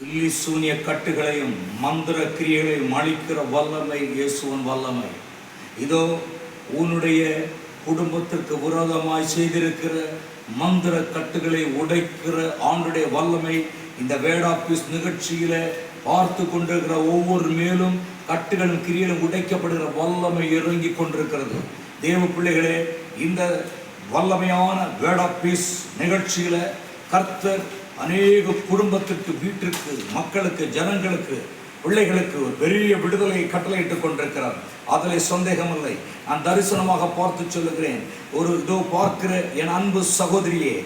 பில்லி சூனிய கட்டுகளையும் மந்திர கிரியைகளையும் அழிக்கிற வல்லமை இயேசுவின் வல்லமை. இதோ உன்னுடைய குடும்பத்திற்கு விரோதமாய் செய்திருக்கிற மந்திர கட்டுகளை உடைக்கிற ஆண்டுடைய வல்லமை இந்த வேட் ஆஃப் பீஸ் நிகழ்ச்சியில பார்த்து கொண்டிருக்கிற ஒவ்வொரு மேலும் கட்டுகளும் கிரியைகளும் உடைக்கப்படுகிற வல்லமை இறங்கி கொண்டிருக்கிறது. தேவ பிள்ளைகளே, இந்த வல்லமையான வேட் ஆஃப் பீஸ் நிகழ்ச்சியில கர்த்தர் அநேக குடும்பத்திற்கு, வீட்டிற்கு, மக்களுக்கு, ஜனங்களுக்கு, பிள்ளைகளுக்கு ஒரு பெரிய விடுதலை கட்டளையிட்டுக் கொண்டிருக்கிறார். அதில் சந்தேகமில்லை. நான் தரிசனமாக பார்த்து சொல்லுகிறேன், இதோ பார்க்கிற என் அன்பு சகோதரியே,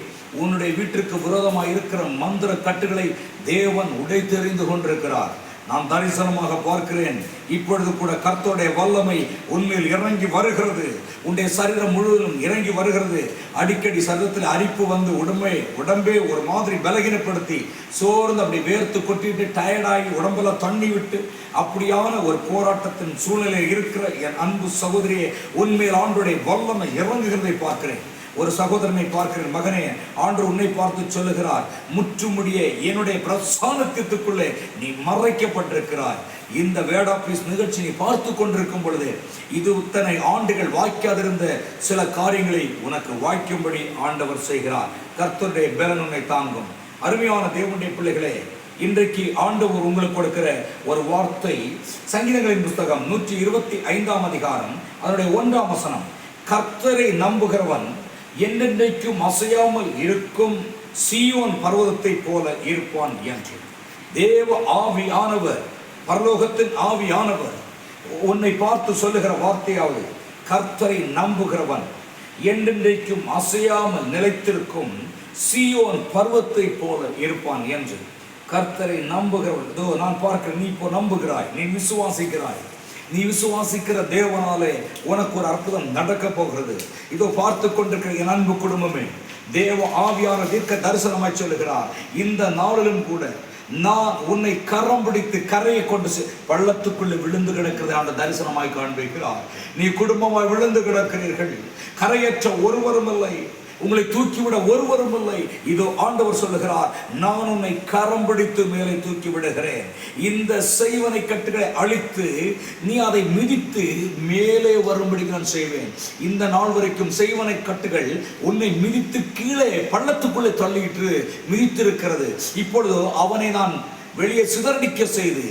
உன்னுடைய வீட்டிற்கு விரோதமாக இருக்கிற மந்திர கட்டுகளை தேவன் உடைத்தெறிந்து கொண்டிருக்கிறார். நான் தரிசனமாக பார்க்கிறேன். இப்பொழுது கூட கர்த்தருடைய வல்லமை உண்மையில் இறங்கி வருகிறது. உன்னுடைய சரீரம் முழுவதும் இறங்கி வருகிறது. அடிக்கடி சரீரத்தில் அரிப்பு வந்து உடம்பே ஒரு மாதிரி பலகீனப்படுத்தி சோர்ந்து அப்படி வேர்த்து கொட்டிட்டு டயர்டாகி உடம்புல தண்ணி விட்டு அப்படியான ஒரு போராட்டத்தின் சூழ்நிலை இருக்கிற என் அன்பு சகோதரியை உண்மையில் ஆண்டுடைய வல்லமை இறங்குகிறதை பார்க்கிறேன். ஒரு சகோதரனை பார்க்கிறேன், மகனே, ஆண்டு உன்னை பார்த்து சொல்லுகிறார், முற்றுமுடிய என்னுடைய பிரசானத்திற்குள்ளே நீ மறைக்கப்பட்டிருக்கிறாய். இந்த வேட் ஆஃப் பீஸ் நிகழ்ச்சி நீ பார்த்து கொண்டிருக்கும் பொழுது இது இத்தனை ஆண்டுகள் வாய்க்காதிருந்த சில காரியங்களை உனக்கு வாய்க்கும்படி ஆண்டவர் செய்கிறார். கர்த்தருடைய பலன் உன்னை தாங்கும். அருமையான தேவனுடைய பிள்ளைகளே, இன்றைக்கு ஆண்டவர் உங்களுக்கு கொடுக்கிற ஒரு வார்த்தை சங்கீதங்களின் புஸ்தகம் 125 அதிகாரம் அதனுடைய 1 வசனம். கர்த்தரை நம்புகிறவன் என்றென்றைக்கும் அசையாமல் இருக்கும் சீயோன் பர்வதத்தை போல இருப்பான் என்று. தேவ ஆவியானவர், பரலோகத்தின் ஆவியானவர் உன்னை பார்த்து சொல்லுகிற வார்த்தையாவது, கர்த்தரை நம்புகிறவன் என்றென்றைக்கும் அசையாமல் நிலைத்திருக்கும் சீயோன் பர்வத்தை போல இருப்பான் என்று. கர்த்தரை நம்புகிறவன், இதோ நான் பார்க்கிறேன், நீ இப்போ நம்புகிறாய், நீ விசுவாசிக்கிறாய். நீ விசுவாசிக்கிற தேவனாலே உனக்கு ஒரு அற்புதம் நடக்க போகிறது. இதோ பார்த்து கொண்டிருக்கிற என் அன்பு குடும்பமே, தேவ ஆவியான தீர்க்க தரிசனமாய் சொல்லுகிறார், இந்த நாளிலும் கூட நான் உன்னை கரம் பிடித்து கரையை கொண்டு பள்ளத்துக்குள்ளே விழுந்து கிடக்கிறது அந்த தரிசனமாய் காண்பிக்கிறார். நீ குடும்பமாய் விழுந்து கிடக்கிறீர்கள், கரையற்ற ஒருவரும் இல்லை, உங்களை தூக்கிவிட ஒருவரும் இல்லை. இதோ ஆண்டவர் சொல்லுகிறார், நான் உன்னை கரம் பிடித்து மேலே தூக்கி விடுகிறேன். இந்த செய்வனை கட்டுகளை அழித்து நீ அதை மிதித்து மேலே வரும்படி நான் செய்வேன். இந்த நாள் வரைக்கும் செய்வனை கட்டுகள் உன்னை மிதித்து கீழே பள்ளத்துக்குள்ளே தள்ளிட்டு மிதித்திருக்கிறது. இப்பொழுது அவனை நான் வெளியே சிதறடிக்க செய்து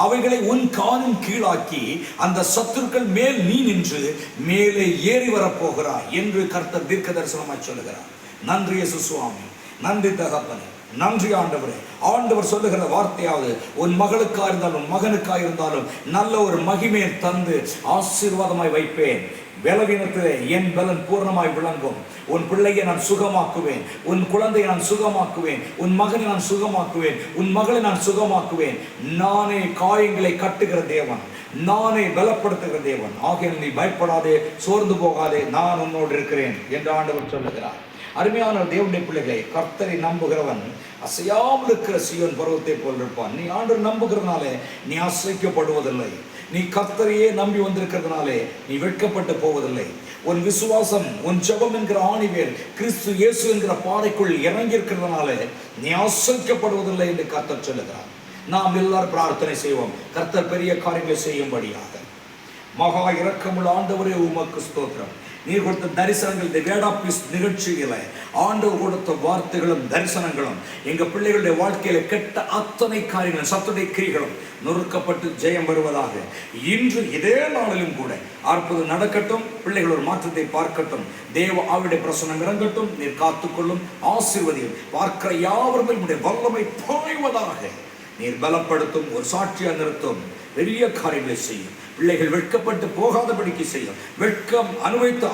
அவைகளை உன் காலின் கீழாக்கி அந்த சத்துருக்கள் மேல் நீ நின்று மேலே ஏறி வரப்போகிறாய் என்று கர்த்தர் தீர்க்க தரிசனமாய் சொல்லுகிறார். நன்றி இயேசு சுவாமி, நன்றி தகப்பனே, நன்றி ஆண்டவரே. ஆண்டவர் சொல்லுகிற வார்த்தையாவது, உன் மகளுக்காக இருந்தாலும் உன் மகனுக்காக இருந்தாலும் நல்ல ஒரு மகிமையை தந்து ஆசீர்வாதமாய் வைப்பேன். பலவீனத்திலே என் பலன் பூர்ணமாய் விளங்கும். உன் பிள்ளையை நான் சுகமாக்குவேன், உன் குழந்தையை நான் சுகமாக்குவேன், உன் மகனை நான் சுகமாக்குவேன், உன் மகளை நான் சுகமாக்குவேன். நானே காயங்களை கட்டுகிற தேவன், நானே பலப்படுத்துகிற தேவன். ஆகையால் நீ பயப்படாதே, சோர்ந்து போகாதே, நான் உன்னோடு இருக்கிறேன் என்று ஆண்டவர் சொல்லுகிறார். அருமையான தேவனுடைய பிள்ளைகளை, கர்த்தரை நம்புகிறவன் அசையாமல் இருக்கிற சீயோன் பர்வத்தை போல் இருப்பான். நீ ஆண்டவர் நம்புகிறதுனாலே நீ அசைக்கப்படுவதில்லை. நீ கர்த்தரையே நம்பி வந்திருக்கிறதுனாலே நீ வெட்கப்பட்டு போவதில்லை. உன் விசுவாசம், உன் ஜெபம் என்கிற ஆணிவேர் கிறிஸ்து இயேசு என்கிற பாறைக்குள் இறங்கி இருக்கிறதுனாலே நீ அசைக்கப்படுவதில்லை என்று கர்த்தர் சொல்லுகிறார். நாம் எல்லாரும் பிரார்த்தனை செய்வோம், கர்த்தர் பெரிய காரியங்களை செய்யும்படியாக. மகா இரக்கமுள்ள ஆண்டவரே, உமக்கு ஸ்தோத்திரம். நீர் கொடுத்த தரிசனங்கள், இந்த வேட் ஆஃப் பீஸ் நிகழ்ச்சியில ஆண்டவர் கொடுத்த வார்த்தைகளும் தரிசனங்களும் எங்க பிள்ளைகளுடைய வாழ்க்கையில கெட்ட அத்தனை காரியங்களும் சத்துடைய கிரிகளும் நொறுக்கப்பட்டு ஜெயம் வருவதாக. இன்று இதே நாளிலும் கூட அற்புதம் நடக்கட்டும். பிள்ளைகள் ஒரு மாற்றத்தை பார்க்கட்டும். தேவ ஆவிடைய பிரசனம் இறங்கட்டும். நீர் காத்துக்கொள்ளும், ஆசீர்வதியும். பார்க்கிற யாவரும் உடைய வல்லமை பாய்வதாக. நீர் பலப்படுத்தும், ஒரு சாட்சியா நிறுத்தும், பெரிய காரியங்களை செய்யும். பிள்ளைகள் வெட்கப்பட்டு போகாதபடிக்கு செய்யும். வெட்கம் அனுபவித்த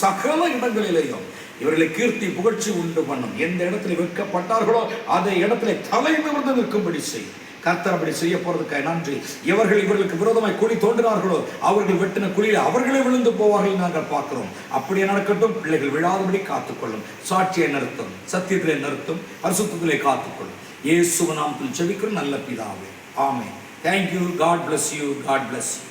சகல இடங்களிலேயும் இவர்களை கீர்த்தி புகழ்ச்சி உண்டு பண்ணும். எந்த இடத்துல வெட்கப்பட்டார்களோ அதே இடத்துல தலை நிமிர்ந்து நிற்கும்படி செய்யும். கர்த்தர் அப்படி செய்ய போறதுக்காக நன்றி. இவர்களுக்கு விரோதமாய் குழி தோன்றினார்களோ அவர்கள் வெட்டின குழியில் அவர்களே விழுந்து போவார்கள் நாங்கள் பார்க்கிறோம். அப்படியே நடக்கட்டும். பிள்ளைகள் விழாதபடி காத்துக்கொள்ளும், சாட்சியை நிறுத்தும், சத்தியத்திலே நிறுத்தும், பரிசுத்தத்திலே காத்துக்கொள்ளும். இயேசுவின் நாமத்தில் ஜெபிக்கிறோம் நல்ல பிதாவே, ஆமென். Thank you. God bless you. God bless you.